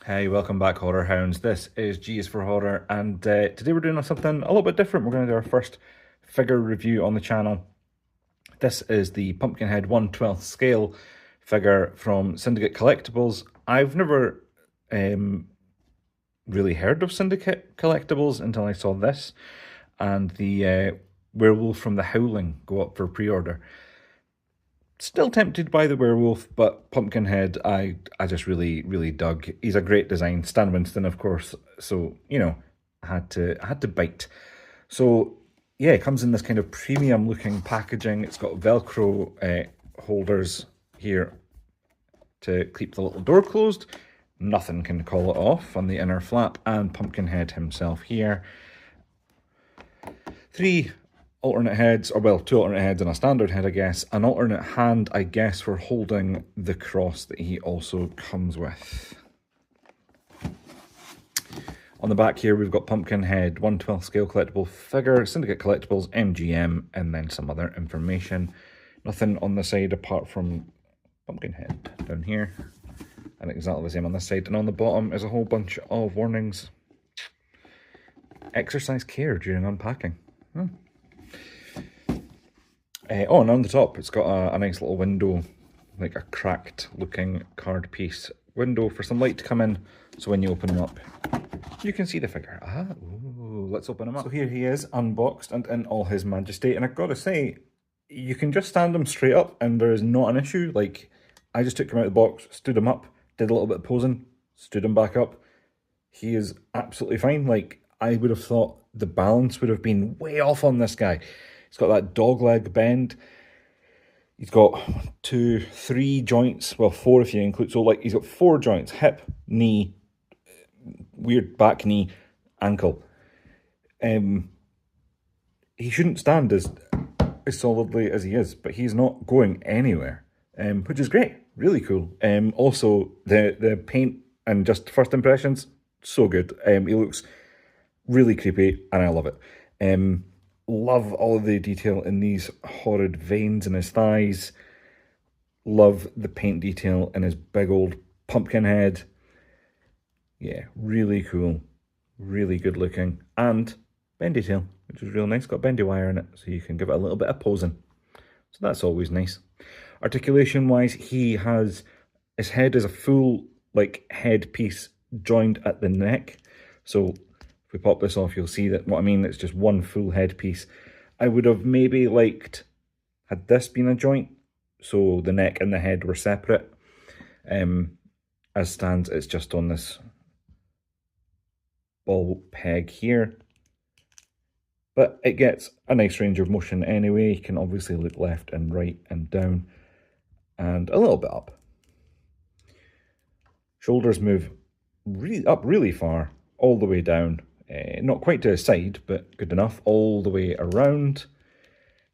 Hey, welcome back, Horror Hounds. This is G is for Horror, and today we're doing something a little bit different. We're going to do our first figure review on the channel. This is the Pumpkinhead 1/12 scale figure from Syndicate Collectibles. I've never really heard of Syndicate Collectibles until I saw this, and the Werewolf from the Howling go up for pre-order. Still tempted by the werewolf, but Pumpkinhead, I just really dug. He's a great design. Stan Winston, of course. So I had to bite. So yeah, it comes in this kind of premium looking packaging. It's got Velcro holders here to keep the little door closed. Nothing can call it off on the inner flap, and Pumpkinhead himself here. Three alternate heads, or well, two alternate heads and a standard head, I guess. An alternate hand, I guess, for holding the cross that he also comes with. On the back here, we've got Pumpkinhead, 1/12 scale collectible figure, Syndicate Collectibles, MGM, and then some other information. Nothing on the side apart from Pumpkinhead down here. And exactly the same on this side. And on the bottom is a whole bunch of warnings. Exercise care during unpacking. Oh, and on the top, it's got a nice little window, like a cracked looking card piece window for some light to come in. So when you open them up, you can see the figure. Ooh, let's open him up. So here he is, unboxed and in all his majesty. And I've got to say, you can just stand him straight up and there is not an issue. Like, I just took him out of the box, stood him up, did a little bit of posing, stood him back up. He is absolutely fine. Like, I would have thought the balance would have been way off on this guy. He's got that dog leg bend. He's got 1, 2, 3 joints. Well, 4 if you include. So, like, he's got 4 joints. Hip, knee, weird back knee, ankle. He shouldn't stand as solidly as he is, but he's not going anywhere, which is great. Really cool. Also, the paint and just first impressions, so good. He looks really creepy, and I love it. Love all of the detail in these horrid veins in his thighs. Love the paint detail in his big old pumpkin head. Yeah, really cool. Really good looking. And bendy tail, which is real nice. Got bendy wire in it, so you can give it a little bit of posing. So that's always nice. Articulation-wise, his head is a full, like, head piece joined at the neck. So if we pop this off, you'll see that what I mean, it's just one full head piece. I would have maybe liked, had this been a joint, so the neck and the head were separate. As stands, it's just on this ball peg here. But it gets a nice range of motion anyway. You can obviously look left and right and down and a little bit up. Shoulders move up really far, all the way down. Not quite to his side, but good enough, all the way around.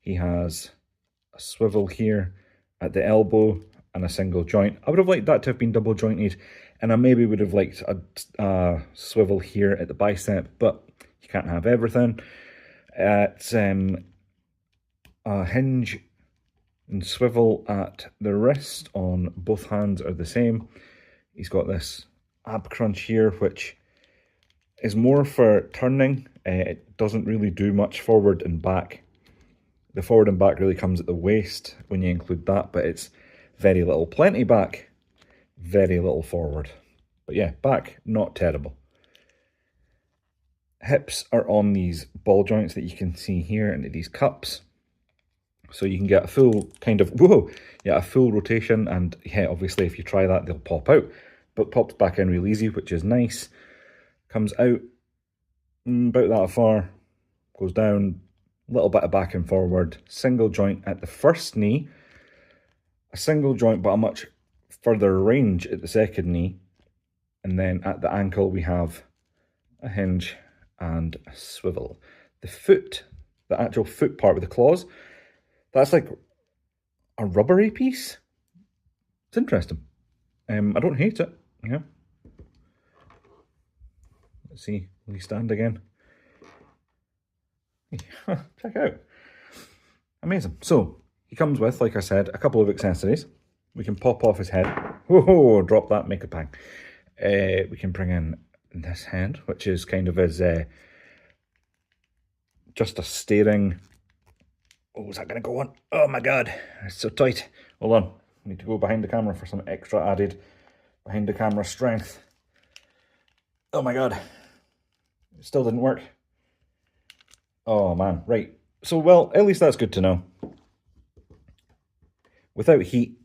He has a swivel here at the elbow and a single joint. I would have liked that to have been double jointed, and I maybe would have liked a swivel here at the bicep, but you can't have everything. It's a hinge and swivel at the wrist on both hands are the same. He's got this ab crunch here, which is more for turning. It doesn't really do much forward and back. The forward and back really comes at the waist when you include that, but it's very little. Plenty back, very little forward. But yeah, back, not terrible. Hips are on these ball joints that you can see here into these cups. So you can get a full kind of, a full rotation. And yeah, obviously if you try that, they'll pop out. But pops back in real easy, which is nice. Comes out about that far, goes down, a little bit of back and forward, single joint at the first knee, a single joint but a much further range at the second knee, and then at the ankle we have a hinge and a swivel. The foot, the actual foot part with the claws, that's like a rubbery piece. It's interesting. I don't hate it, yeah. Let's see, will he stand again? Check out. Amazing. So, he comes with, like I said, a couple of accessories. We can pop off his head. Whoa, drop that, make a bang. We can bring in this head, which is kind of as just a staring... Oh, is that going to go on? Oh my god, it's so tight. Hold on, I need to go behind the camera for some extra added behind the camera strength. Oh my god, it still didn't work. Oh man, right. So, well, at least that's good to know. Without heat,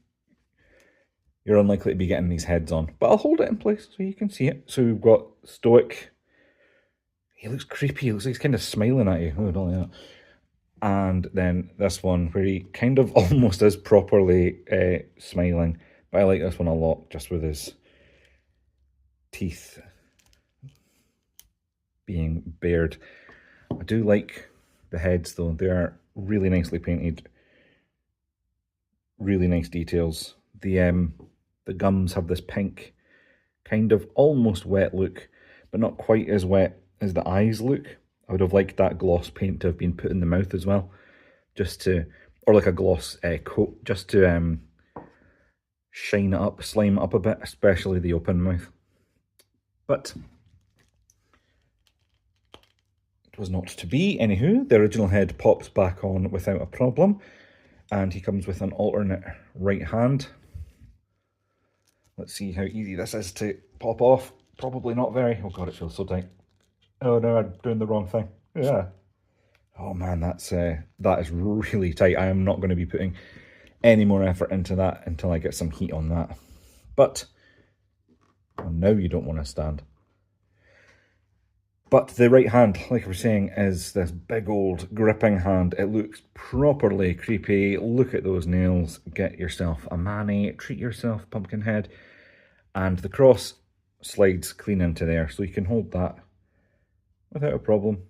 you're unlikely to be getting these heads on. But I'll hold it in place so you can see it. So we've got Stoic. He looks creepy. He looks like he's kind of smiling at you. Oh, I don't like that. And then this one where he kind of almost is properly smiling. But I like this one a lot, just with his teeth being bared. I do like the heads though. They are really nicely painted. Really nice details. The gums have this pink, kind of almost wet look, but not quite as wet as the eyes look. I would have liked that gloss paint to have been put in the mouth as well, just to, or like a gloss coat, just to shine it up, slime it up a bit, especially the open mouth. But it was not to be. Anywho, the original head pops back on without a problem, and he comes with an alternate right hand. Let's see how easy this is to pop off. Probably not very. Oh god, it feels so tight. Oh no, I'm doing the wrong thing. Yeah. Oh man, that is really tight. I am not going to be putting any more effort into that until I get some heat on that. But well, now you don't want to stand. But the right hand, like I was saying, is this big old gripping hand. It looks properly creepy. Look at those nails. Get yourself a mani. Treat yourself, Pumpkinhead. And the cross slides clean into there, so you can hold that without a problem.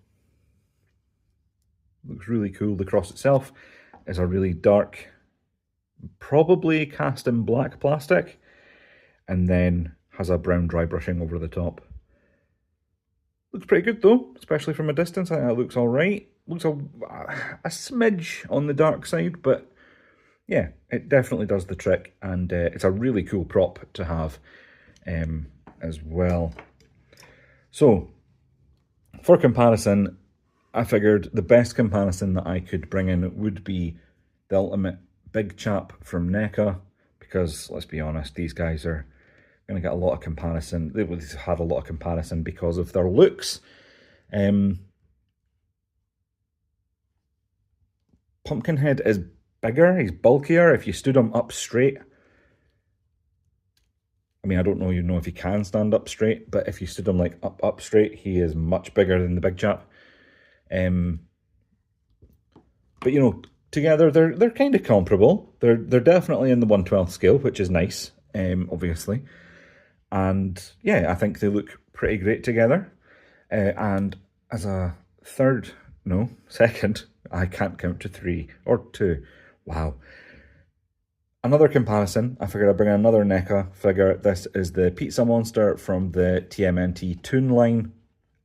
Looks really cool. The cross itself is a really dark, probably cast in black plastic, and then has a brown dry brushing over the top. Looks pretty good though, especially from a distance. I think that looks alright. Looks a smidge on the dark side, but yeah, it definitely does the trick, and it's a really cool prop to have as well. So, for comparison, I figured the best comparison that I could bring in would be the ultimate big chap from NECA, because let's be honest, these guys are going to get a lot of comparison. They've had a lot of comparison because of their looks. Pumpkinhead is bigger, he's bulkier. If you stood him up straight, I mean, I don't know, if he can stand up straight, but if you stood him like up straight, he is much bigger than the big chap. But you know, together they're kind of comparable. They're definitely in the 1/12 scale, which is nice, obviously. And yeah, I think they look pretty great together. And as a second, I can't count to 3 or 2. Wow. Another comparison, I figured I'd bring another NECA figure. This is the Pizza Monster from the TMNT Toon line.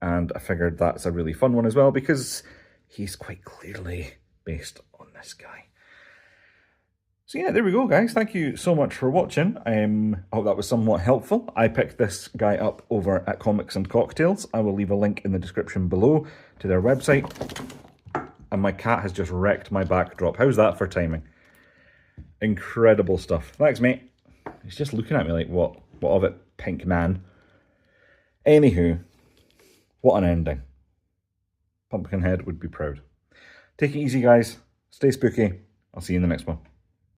And I figured that's a really fun one as well, because he's quite clearly based on this guy. So yeah, there we go, guys. Thank you so much for watching. I hope that was somewhat helpful. I picked this guy up over at Comics and Cocktails. I will leave a link in the description below to their website. And my cat has just wrecked my backdrop. How's that for timing? Incredible stuff. Thanks, mate. He's just looking at me like, what of it, pink man? Anywho, what an ending. Pumpkinhead would be proud. Take it easy, guys. Stay spooky. I'll see you in the next one.